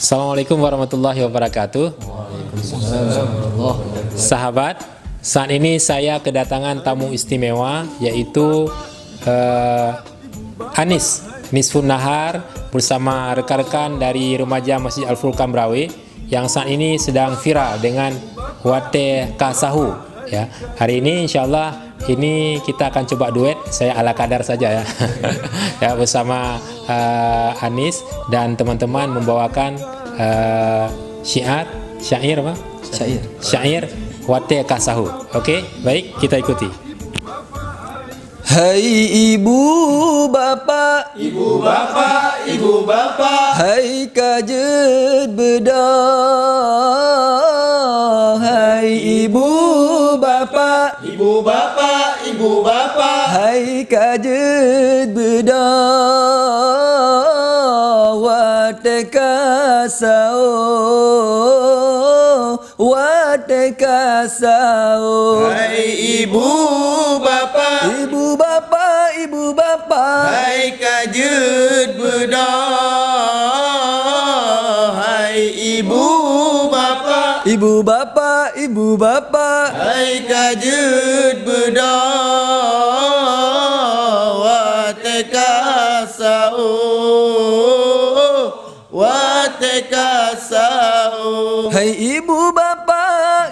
Assalamualaikum warahmatullahi wabarakatuh. Sahabat, saat ini saya kedatangan tamu istimewa, yaitu Anis Nisfun Nahar bersama rekan-rekan dari remaja Masjid Al-Furqan Merawe yang saat ini sedang viral dengan Wate Kasahu. Ya, hari ini insyaallah ini kita akan coba duet, saya ala kadar saja ya, ya bersama Anis dan teman-teman membawakan syair apa? Syair Wate Kasahu. Oke, baik, kita ikuti. Hai ibu bapa, ibu bapa, ibu bapa. hai kajet bedah. Hai ibu bapa, ibu bapa, ibu bapa. hai kajet bedah. Wate kasau, wate kasau. Hai ibu bapa, ibu bapa, ibu bapa. hai kajet bedah. Hai ibu bapa, Ibu bapa, ibu bapa. hai kajet bedah. Wate kasau, wate kasau. Hai ibu bapa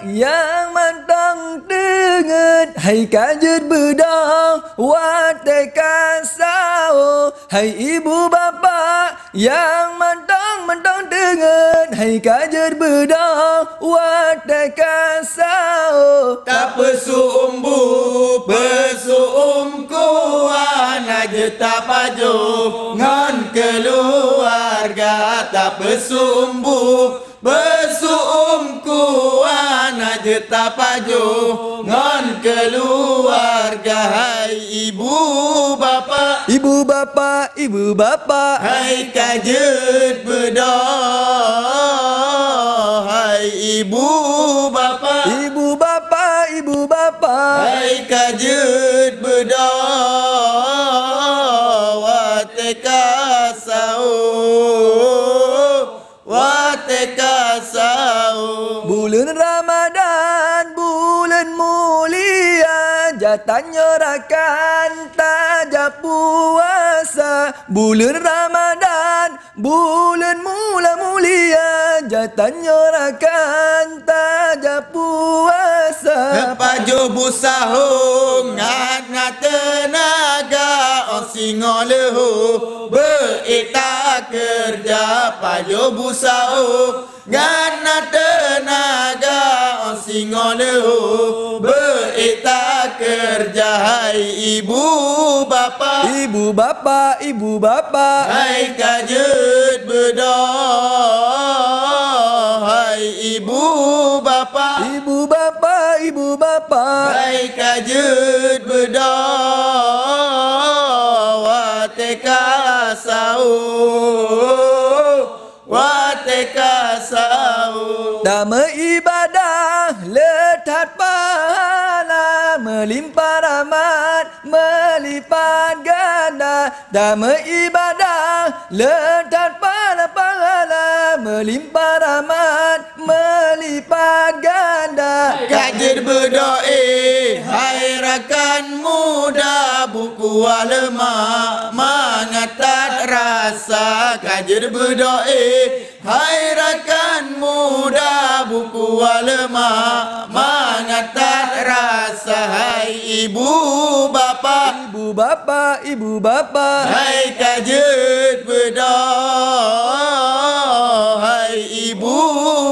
yang mantang denget, hai kajet bedah wate kasau. Hai ibu bapa yang mantang denget, hai kajet bedah wate kasau. Tak pesumbu, pesumku anak tak paju ngan keluarga. Tak pesumbu, pesumku anak tak paju ngan keluarga. Hai ibu bapa, Ibu bapa, ibu bapa. hai kajet bedah. Hai ibu bapa, Ibu bapa, ibu bapa. hai kajet bedah. Wate kasau, wate kasau. Bulan Ramadan, bulan mulia, jatahnya rakan tajak puasa. Bulan Ramadan, bulan mulia, jatahnya rakan tajak puasa. Paju busahung ngat tenaga osingo lehu beita kerja. Paju busahung ngat tenaga osingo lehu beita kerja. Hai ibu bapa, Ibu bapa, ibu bapa. hai kajet bedah. Hai ibu bapa, Ibu bapa, ibu bapa. hai kajet bedah. Wate kasau, wate kasau. Dama ibadah letak pahala, melimpah rahmat, melipat ganda. Dama ibadah letak pahala, melimpah rahmat, melipat ganda. Kajet berdoa, hai rakan muda, buku ulama mengatat rasa. Kajet berdoa, hai rakan muda, buku ulama mengatat rasa. Hai ibu bapa, Ibu bapa, ibu bapa. hai kajet bedah. Hai ibu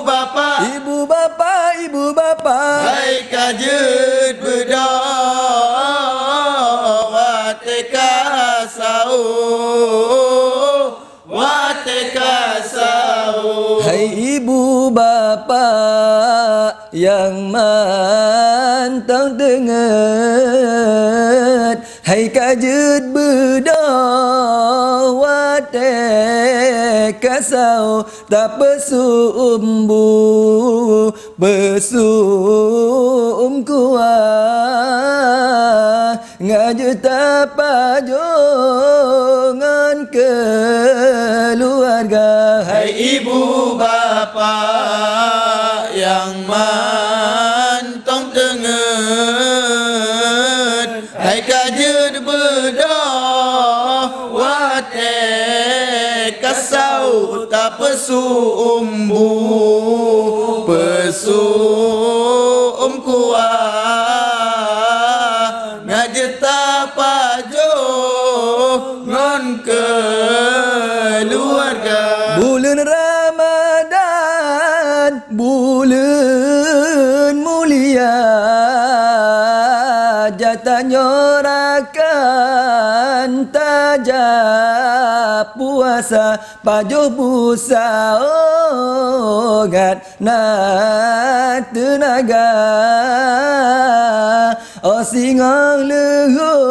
bapa, Ibu bapa, ibu bapa. hai kajet bedah. Wate kasau, wate kasau. Hai ibu bapa yang mantang denget, hai kajet bedah wate kasau. Tak pesumbu, besum kuah, ngaju tapajongan keluarga. Hai ibu bapa yang mantong tengen, hai kajud bedah wate kasau tak pesu umbu pesu kuah ngajeta pajo ngon keluarga. Bulan Ramadan, bulan mulia, jatah nyorakan tajab puasa pajuh busa ogat na tenaga o singang leho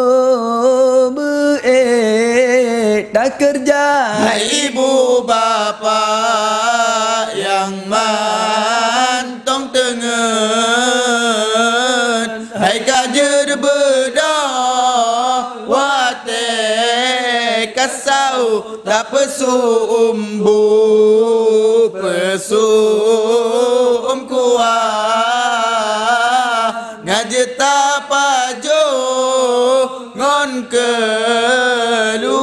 tak kerja. Hai ibu bapa yang mantong tengen, hai kajud bedah wate kasau tak pesu umbu pesu kuah ngajeta pajo ngon keluarga.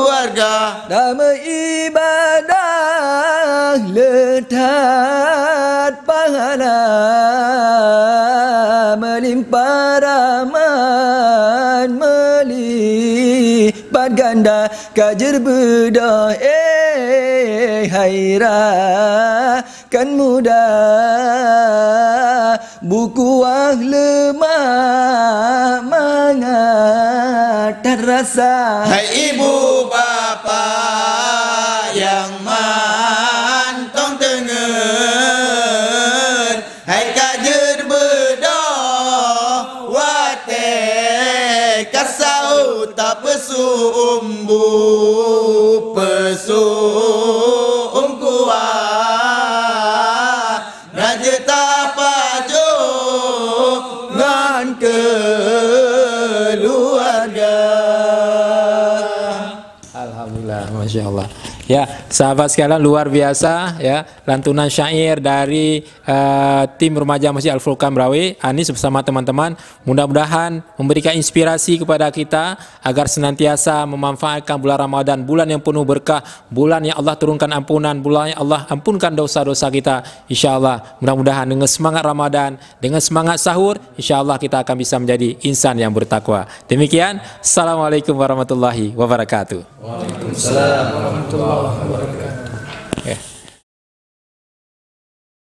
Damai ibadah letat pahala melimpah rahman melipat ganda kajar bedah haira kan mudah buku lemah mangat terasa. Hai ibu bapa yang mantong tengen, hai kajud bedah wate kasau tak pesu umbu pesu kuah ngajeta pajo ngan keluarga. Alhamdulillah, Masya Allah. Ya, sahabat sekalian, luar biasa ya lantunan syair dari tim remaja Masjid Al-Furqan Merawi. Anis bersama teman-teman mudah-mudahan memberikan inspirasi kepada kita agar senantiasa memanfaatkan bulan Ramadan, bulan yang penuh berkah, bulan yang Allah turunkan ampunan, bulan yang Allah ampunkan dosa-dosa kita. InsyaAllah mudah-mudahan dengan semangat Ramadan, dengan semangat sahur, InsyaAllah kita akan bisa menjadi insan yang bertakwa. Demikian, Assalamualaikum warahmatullahi wabarakatuh. Waalaikumsalam warahmatullahi wabarakatuh. Okay.